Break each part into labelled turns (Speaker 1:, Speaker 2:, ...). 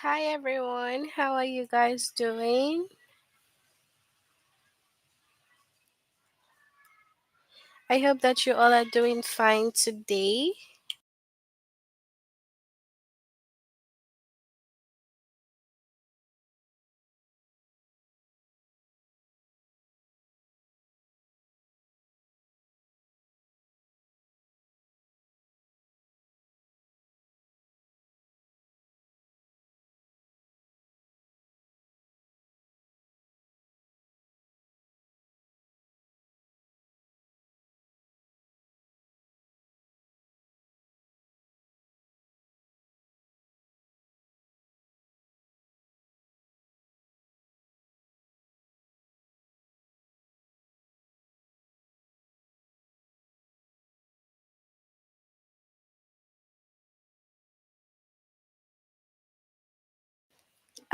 Speaker 1: Hi everyone, how are you guys doing? I hope that you all are doing fine today.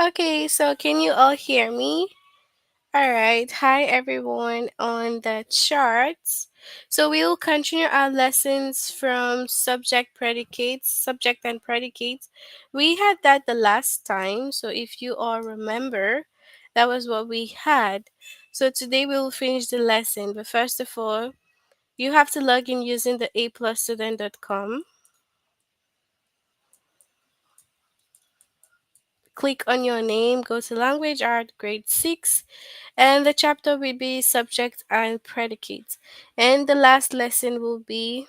Speaker 1: Okay, so can you all hear me? All right, hi everyone on the charts. So we will continue our lessons from subject and predicates. We had that the last time, so if you all remember, that was what we had. So today we will finish the lesson, but first of all, you have to log in using the aplusstudent.com. Click on your name, go to Language Art Grade 6, and the chapter will be Subject and Predicate. And the last lesson will be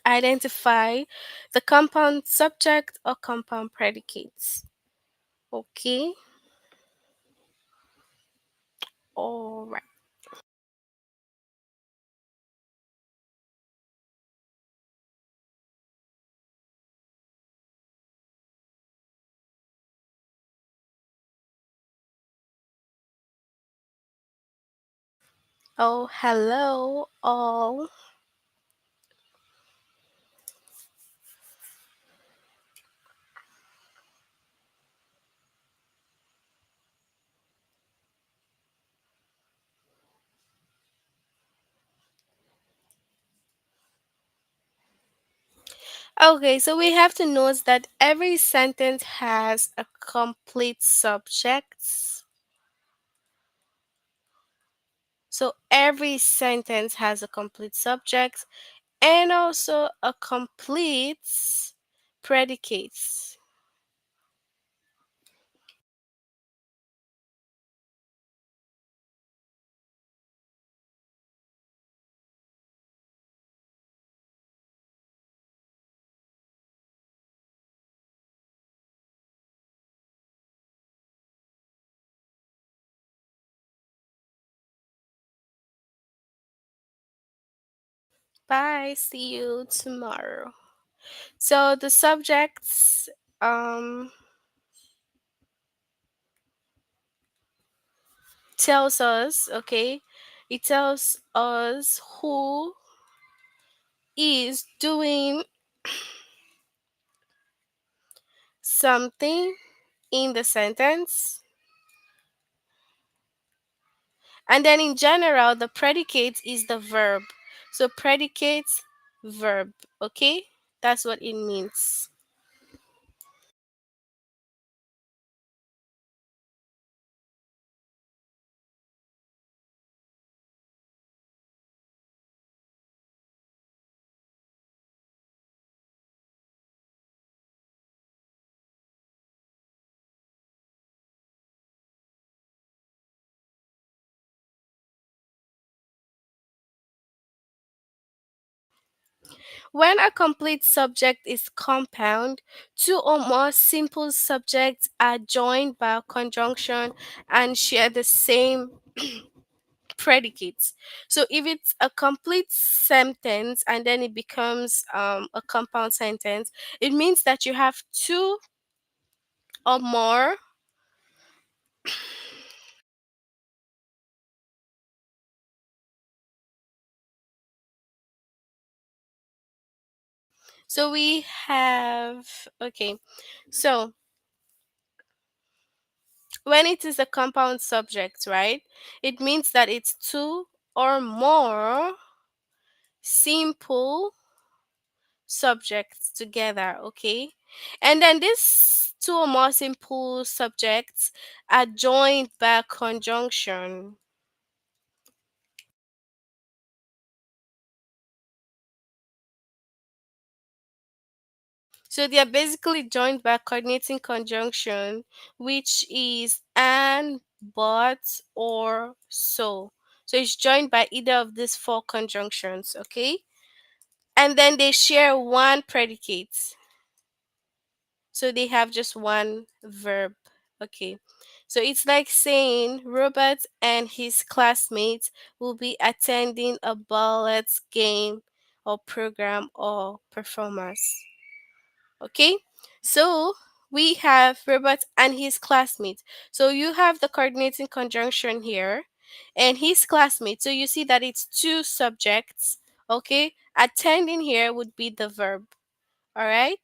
Speaker 1: Identify the compound subject or compound predicates. Okay, all right. Oh, hello, all. Okay, so we have to note that every sentence has a complete subject. So every sentence has a complete subject and also a complete predicate. Bye, see you tomorrow. So the subjects um tells us, okay, it tells us who is doing something in the sentence. And then in general, the predicate is the verb. So predicate verb, okay? That's what it means. When a complete subject is compound, two or more simple subjects are joined by a conjunction and share the same predicates. So if it's a complete sentence and then it becomes a compound sentence, it means that you have two or more. So we have, okay, so when it is a compound subject, right, it means that it's two or more simple subjects together, okay? And then this two or more simple subjects are joined by a conjunction. So they are basically joined by a coordinating conjunction, which is and, but, or, so. So it's joined by either of these four conjunctions, okay? And then they share one predicate. So they have just one verb. Okay. So it's like saying Robert and his classmates will be attending a ballet game or program or performance. Okay. So we have Robert and his classmates. So you have the coordinating conjunction here and his classmates. So you see that it's two subjects. Okay. Attending here would be the verb. All right.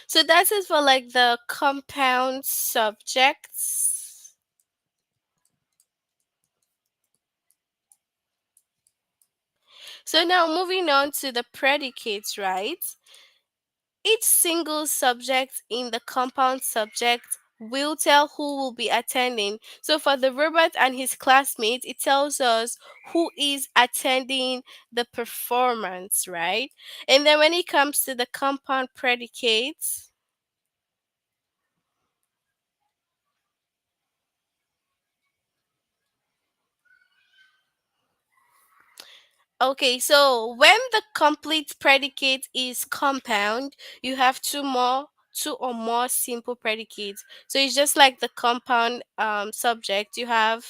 Speaker 1: So that is for like the compound subjects. So now moving on to the predicates, right? Each single subject in the compound subject will tell who will be attending. So for the Robert and his classmates, it tells us who is attending the performance, right? And then when it comes to the compound predicates, okay, so when the complete predicate is compound, you have two or more simple predicates. So it's just like the compound subject. You have,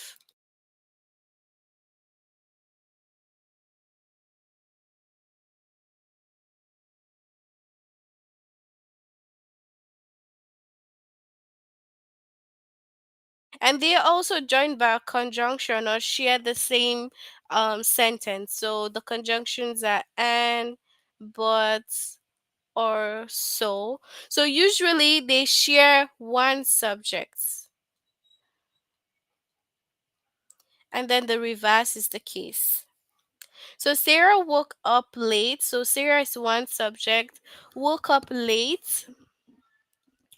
Speaker 1: and they are also joined by a conjunction or share the same sentence. So the conjunctions are and, but, or so. So usually they share one subject, and then the reverse is the case. So Sarah woke up late. So Sarah is one subject, woke up late,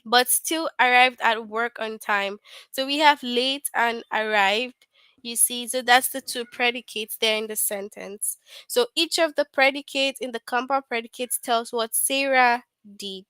Speaker 1: but still arrived at work on time. So we have late and arrived. You see, so that's the two predicates there in the sentence. So each of the predicates in the compound predicates tells what Sarah did.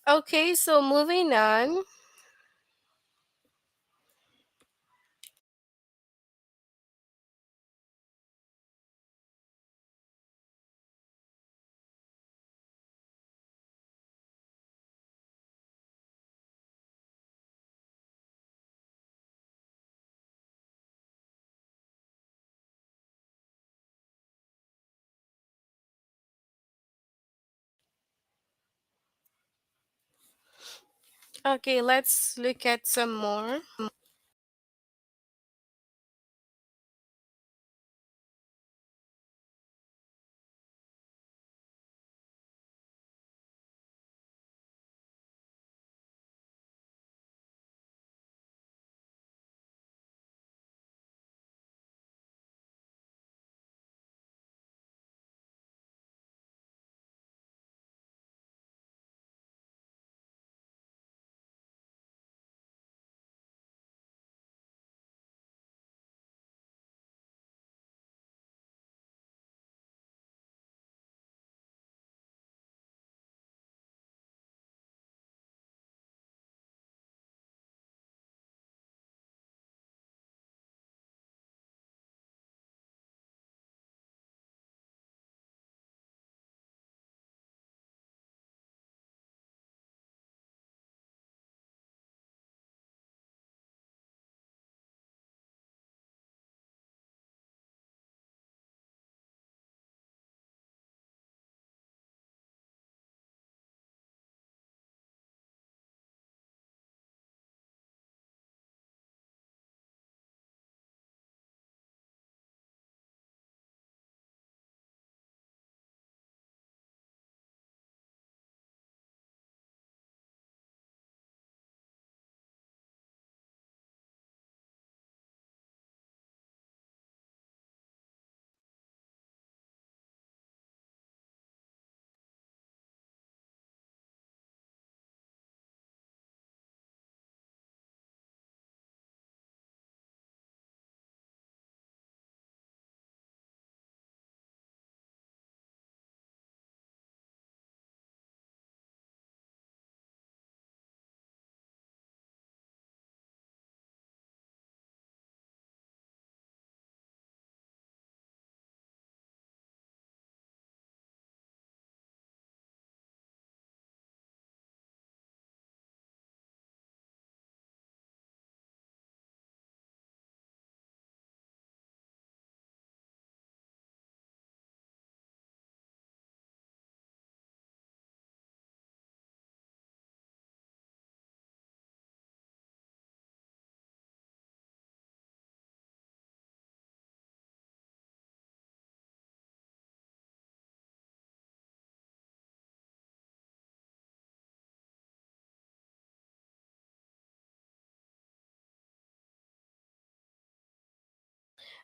Speaker 1: Okay, so moving on. Okay, let's look at some more.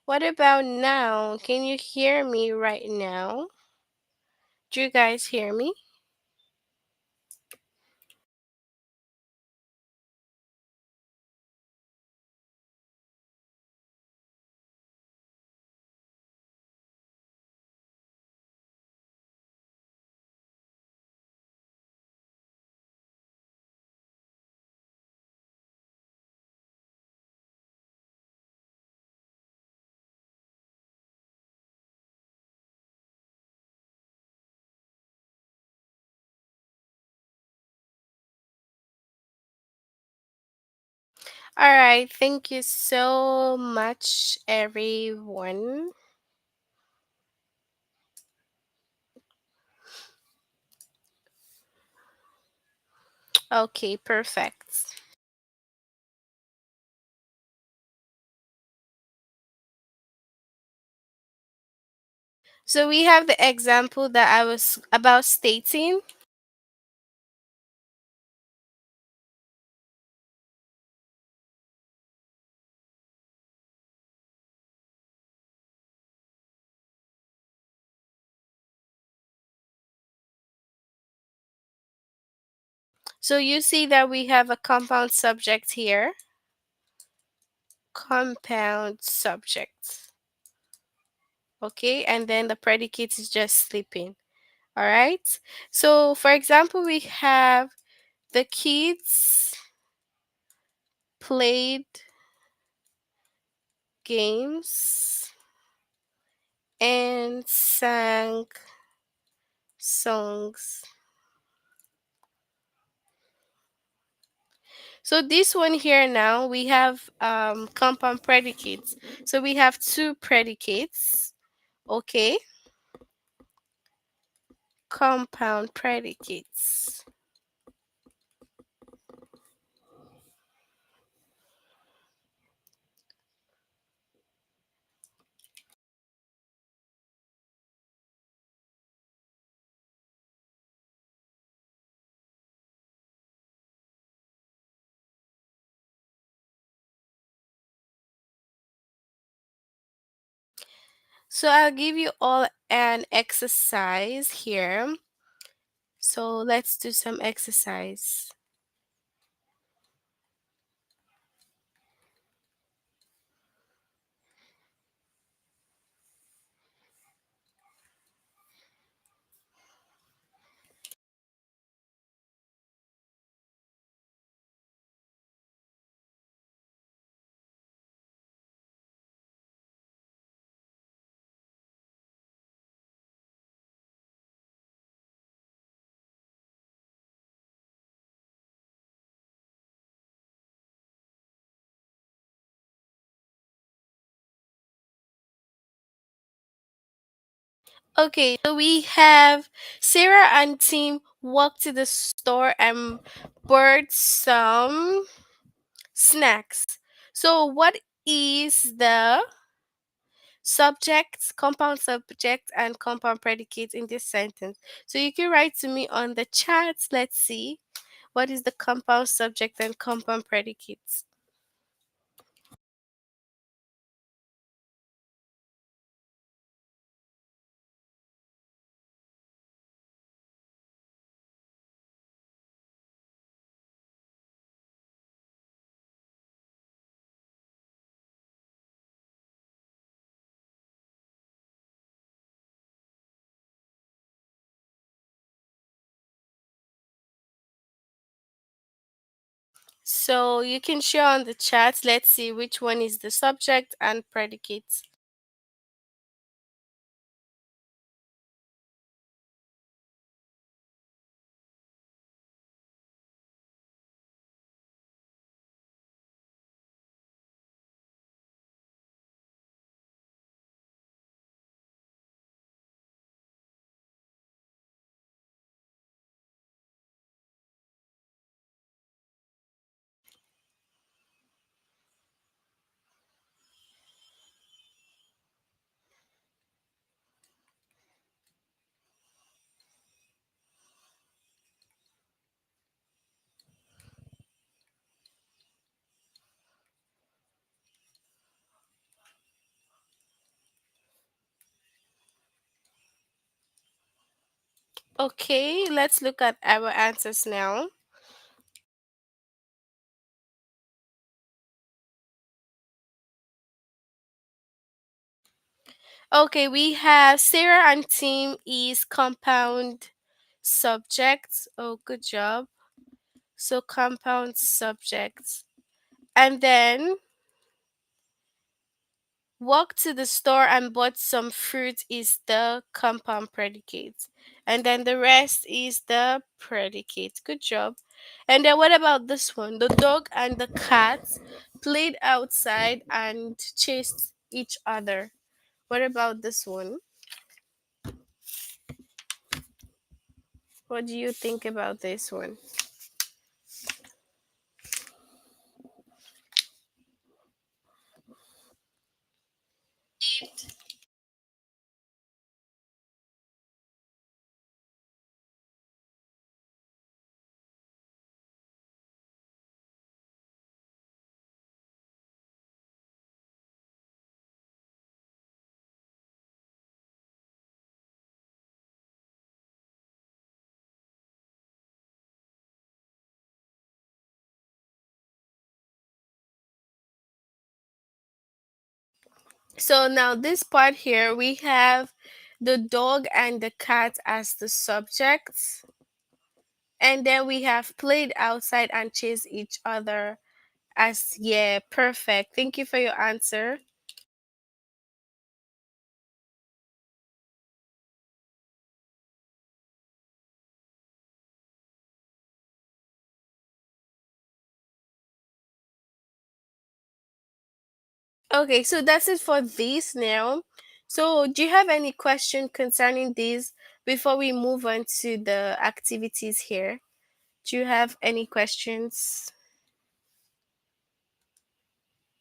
Speaker 1: What about now? Can you hear me right now? Do you guys hear me? All right, thank you so much, everyone. Okay, perfect. So we have the example that I was about stating. So you see that we have a compound subject here. Compound subject. Okay, and then the predicate is just sleeping. All right. So for example, we have the kids played games and sang songs. So this one here now we have compound predicates. So we have two predicates. Okay, compound predicates. So I'll give you all an exercise here. So let's do some exercise. Okay, so we have Sarah and Tim walk to the store and bought some snacks. So what is the subject, compound subject, and compound predicate in this sentence? So you can write to me on the chat. Let's see. What is the compound subject and compound predicates? So you can share on the chat. Let's see which one is the subject and predicate. Okay, let's look at our answers now. Okay, we have Sarah and Tim is compound subjects. Oh, good job. So compound subjects. And then walked to the store and bought some fruit is the compound predicate. And then the rest is the predicate. Good job. And then what about this one? The dog and the cat played outside and chased each other. What about this one? What do you think about this one? So now this part here we have the dog and the cat as the subjects, and then we have played outside and chased each other as, yeah, perfect. Thank you for your answer. Okay, so that's it for this now. So do you have any question concerning this before we move on to the activities here? Do you have any questions?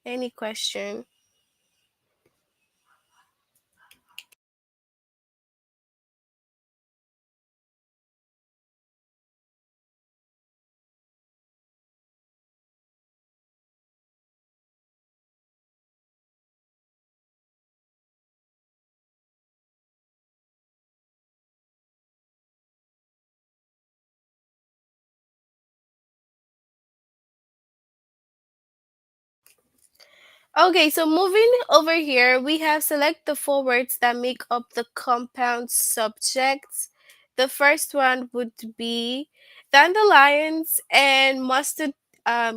Speaker 1: Any question? Okay, so moving over here, we have select the four words that make up the compound subjects. The first one would be dandelions and mustard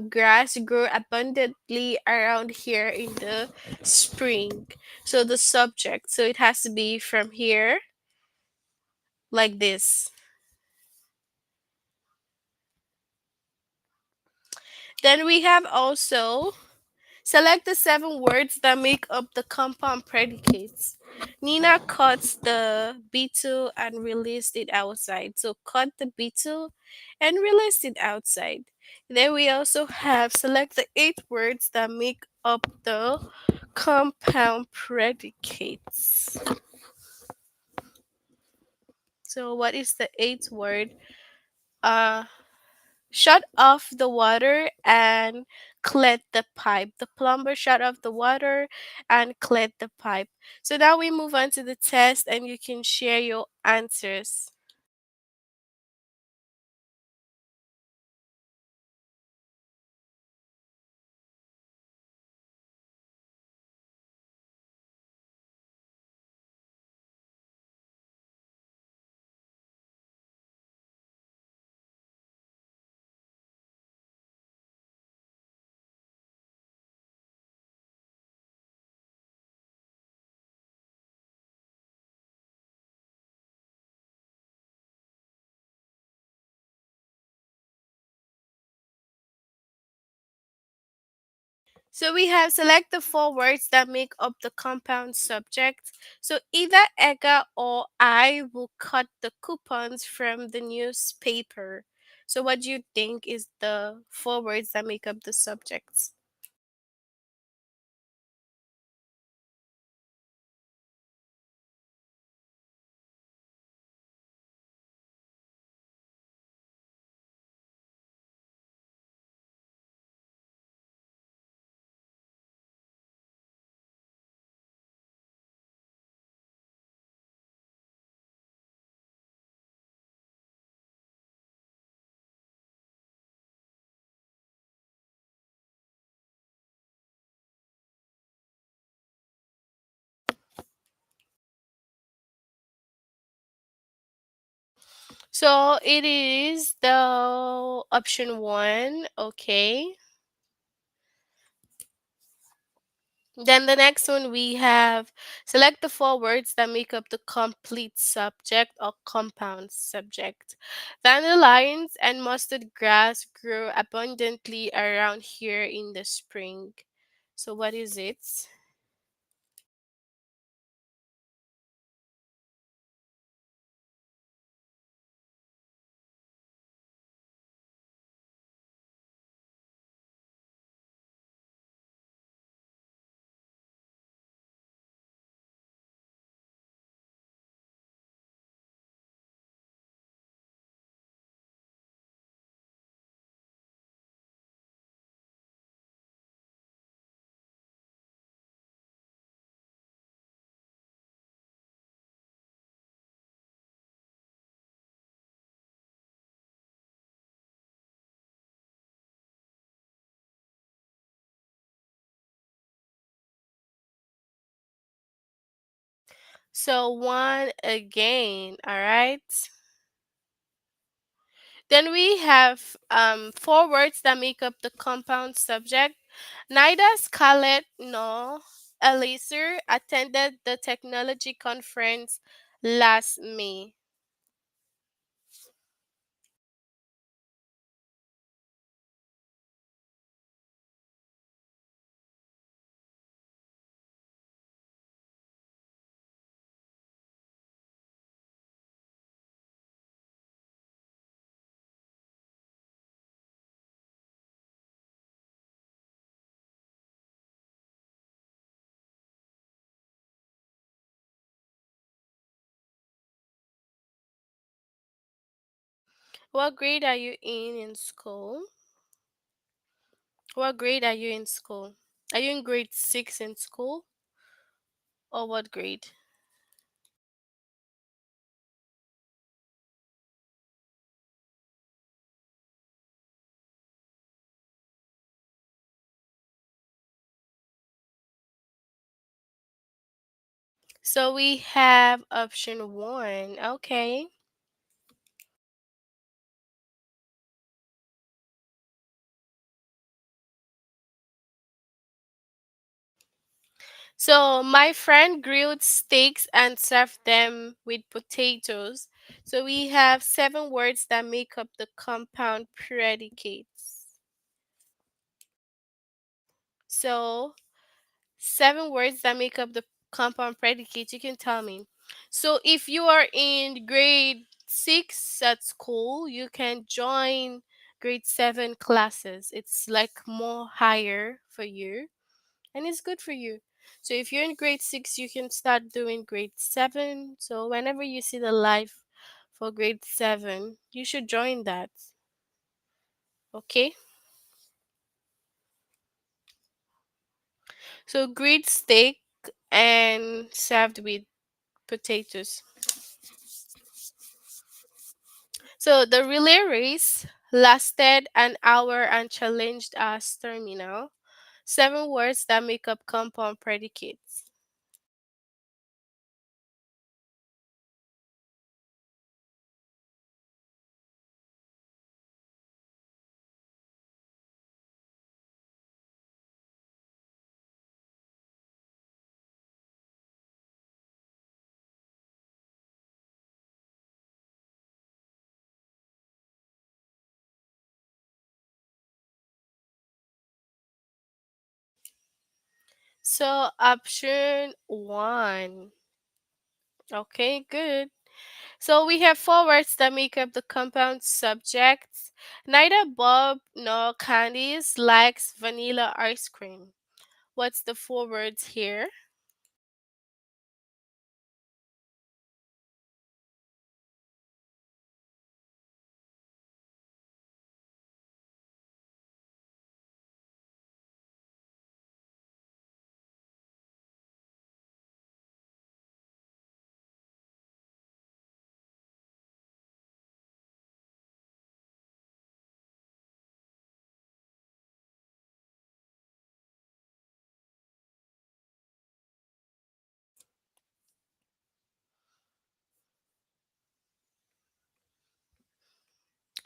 Speaker 1: grass grow abundantly around here in the spring. So the subject, so it has to be from here, like this. Then we have also select the seven words that make up the compound predicates. Nina caught the beetle and released it outside. So caught the beetle and released it outside. Then we also have select the eight words that make up the compound predicates. So what is the eighth word? Uh shut off the water and cleared the pipe. The plumber shut off the water and cleared the pipe. So now we move on to the test and you can share your answers. So we have select the four words that make up the compound subject. So either Edgar or I will cut the coupons from the newspaper. So what do you think is the four words that make up the subjects? So it is the option one. Okay. Then the next one we have select the four words that make up the complete subject or compound subject. Dandelions and mustard grass grow abundantly around here in the spring. So what is it? So one again, all right? Then we have four words that make up the compound subject. Neither Scarlett nor Eliezer attended the technology conference last May. What grade are you in school? What grade are you in school? Are you in grade 6 in school or what grade? So we have option 1. Okay. So my friend grilled steaks and served them with potatoes. So we have seven words that make up the compound predicates. So seven words that make up the compound predicates. You can tell me. So if you are in grade 6 at school, you can join grade 7 classes. It's like more higher for you and it's good for you. So if you're in grade 6, you can start doing grade 7. So whenever you see the life for grade 7, you should join that. Okay? So grilled steak and served with potatoes. So the relay race lasted an hour and challenged us terminal. Seven words that make up compound predicates. So option 1. Okay, good. So we have four words that make up the compound subjects. Neither Bob nor Candice likes vanilla ice cream. What's the four words here?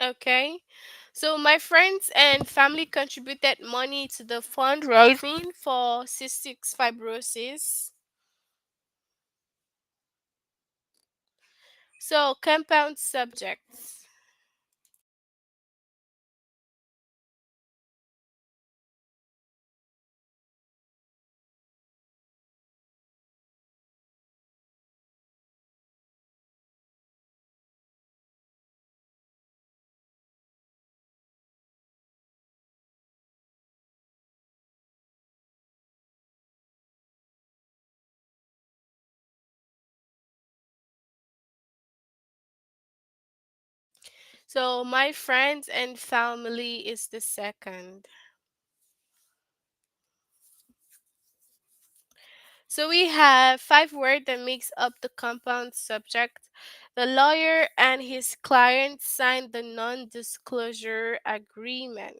Speaker 1: Okay. So my friends and family contributed money to the fundraising for cystic fibrosis. So compound subjects. So my friends and family is the second. So we have five words that makes up the compound subject. The lawyer and his client signed the non-disclosure agreement.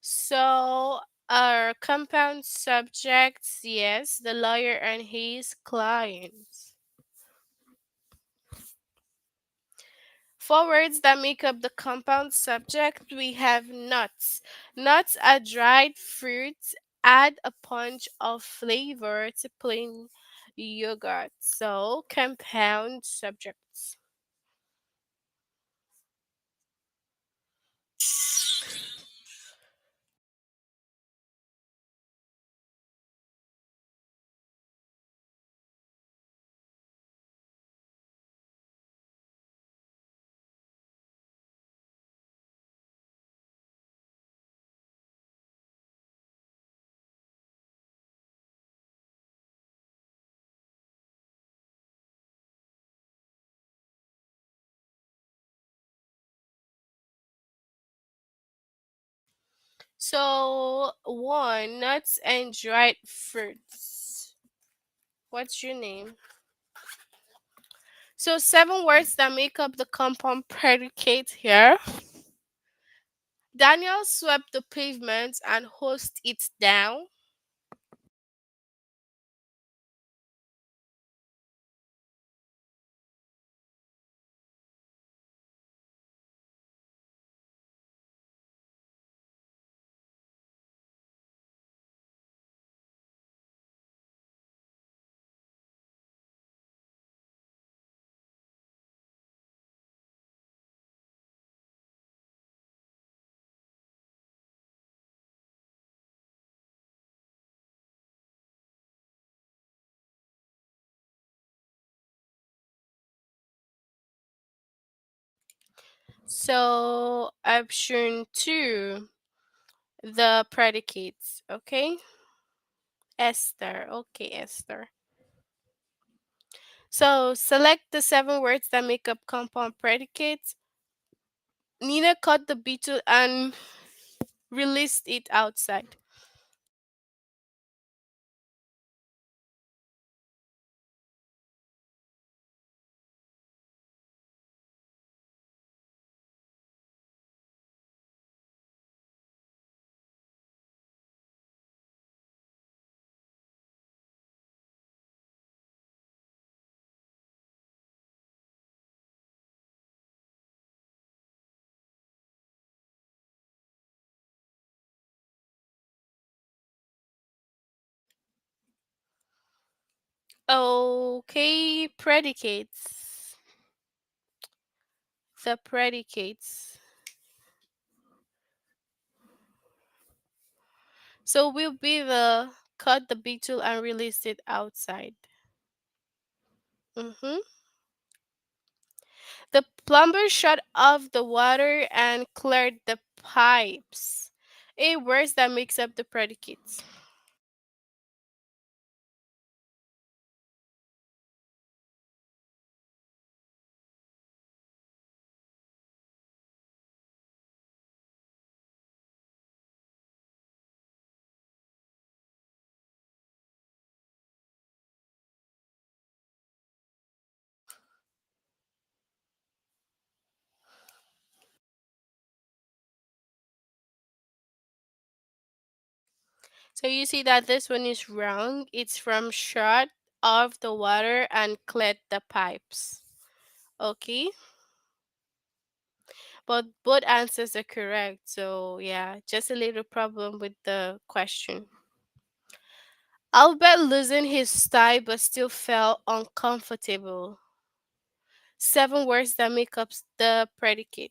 Speaker 1: So our compound subjects, yes, the lawyer and his client. For words that make up the compound subject, we have nuts. Nuts are dried fruits. Add a punch of flavor to plain yogurt. So, compound subjects. So, one, nuts and dried fruits. What's your name? So, seven words that make up the compound predicate here. Daniel swept the pavement and hosed it down. So, option two, the predicates. Okay, Esther. Okay, Esther. So, select the seven words that make up compound predicates. Nina caught the beetle and released it outside. Okay, predicates. The predicates. So, will be the caught the beetle and released it outside. Mm-hmm. The plumber shut off the water and cleared the pipes. A words that makes up the predicates. So you see that this one is wrong. It's from shut off the water and clear the pipes. Okay, but both answers are correct. So yeah, just a little problem with the question. Albert loosened his tie but still felt uncomfortable. Seven words that make up the predicate.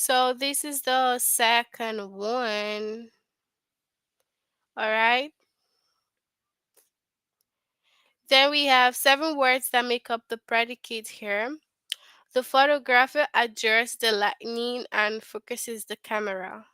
Speaker 1: So this is the second one. All right. Then we have seven words that make up the predicate here. The photographer adjusts the lighting and focuses the camera.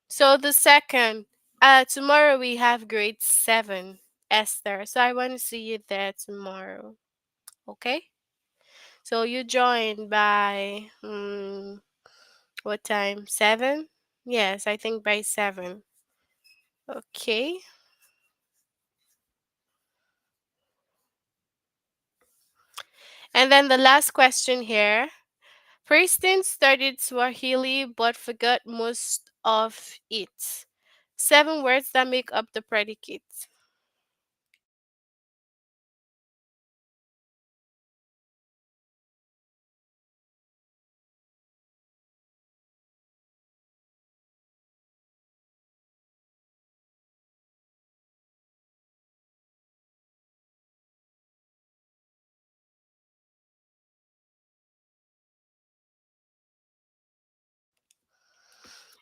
Speaker 1: So the second, tomorrow we have grade 7, Esther. So I want to see you there tomorrow. Okay? So you join by what time? 7? Yes, I think by 7. Okay. And then the last question here. Preston studied Swahili but forgot most of it. Seven words that make up the predicate.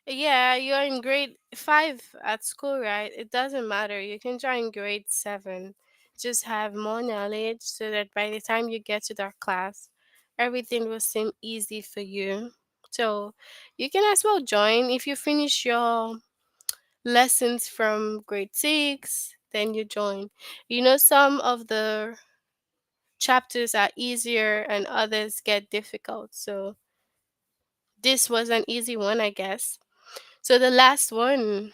Speaker 1: Yeah, you're in grade 5 at school, right? It doesn't matter. You can join grade 7. Just have more knowledge so that by the time you get to that class, everything will seem easy for you. So you can as well join if you finish your lessons from grade 6, then you join. You know, some of the chapters are easier and others get difficult. So this was an easy one, I guess. So the last one.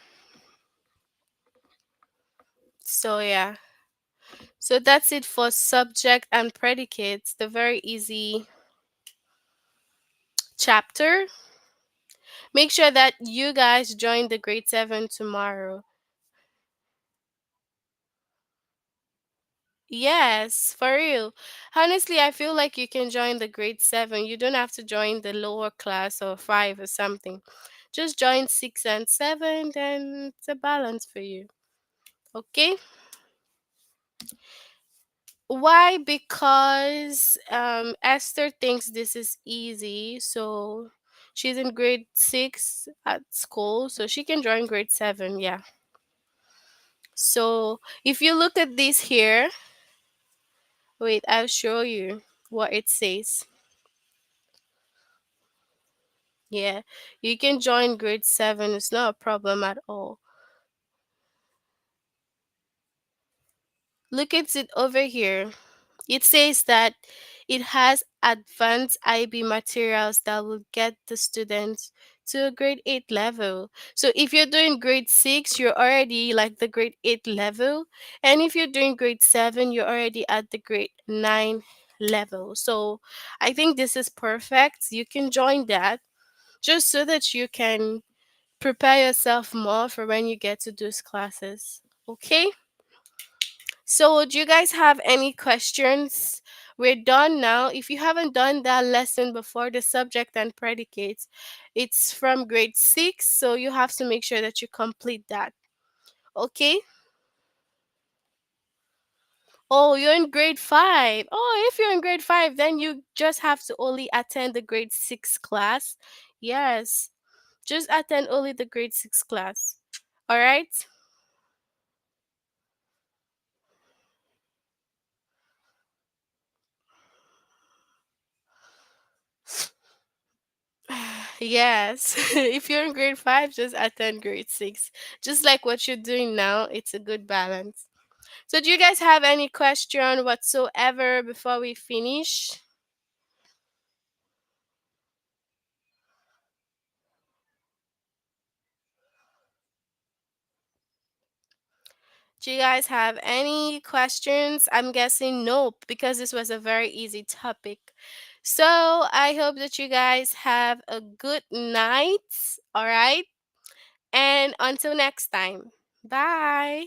Speaker 1: So yeah. So that's it for subject and predicates, the very easy chapter. Make sure that you guys join the grade 7 tomorrow. Yes, for real. Honestly, I feel like you can join the grade 7. You don't have to join the lower class or 5 or something. Just join 6 and 7, then it's a balance for you. Okay? Why? Because Esther thinks this is easy. So she's in grade 6 at school. So she can join grade 7. Yeah. So if you look at this here, wait, I'll show you what it says. Yeah, you can join grade 7. It's not a problem at all. Look at it over here. It says that it has advanced IB materials that will get the students to a grade 8 level. So if you're doing grade 6, you're already like the grade 8 level. And if you're doing grade 7, you're already at the grade 9 level. So I think this is perfect. You can join that just so that you can prepare yourself more for when you get to those classes. Okay? So, do you guys have any questions We're done now. If you haven't done that lesson before, the subject and predicates, it's from grade 6, so you have to make sure that you complete that. Okay? Oh, you're in grade 5. Oh, if you're in grade 5, then you just have to only attend the grade 6 class. Yes, just attend only the grade 6 class. All right? Yes. If you're in grade 5, just attend grade 6. Just like what you're doing now, it's a good balance. So, do you guys have any question whatsoever before we finish? Do you guys have any questions? I'm guessing nope, because this was a very easy topic. So, I hope that you guys have a good night. All right. And until next time, bye.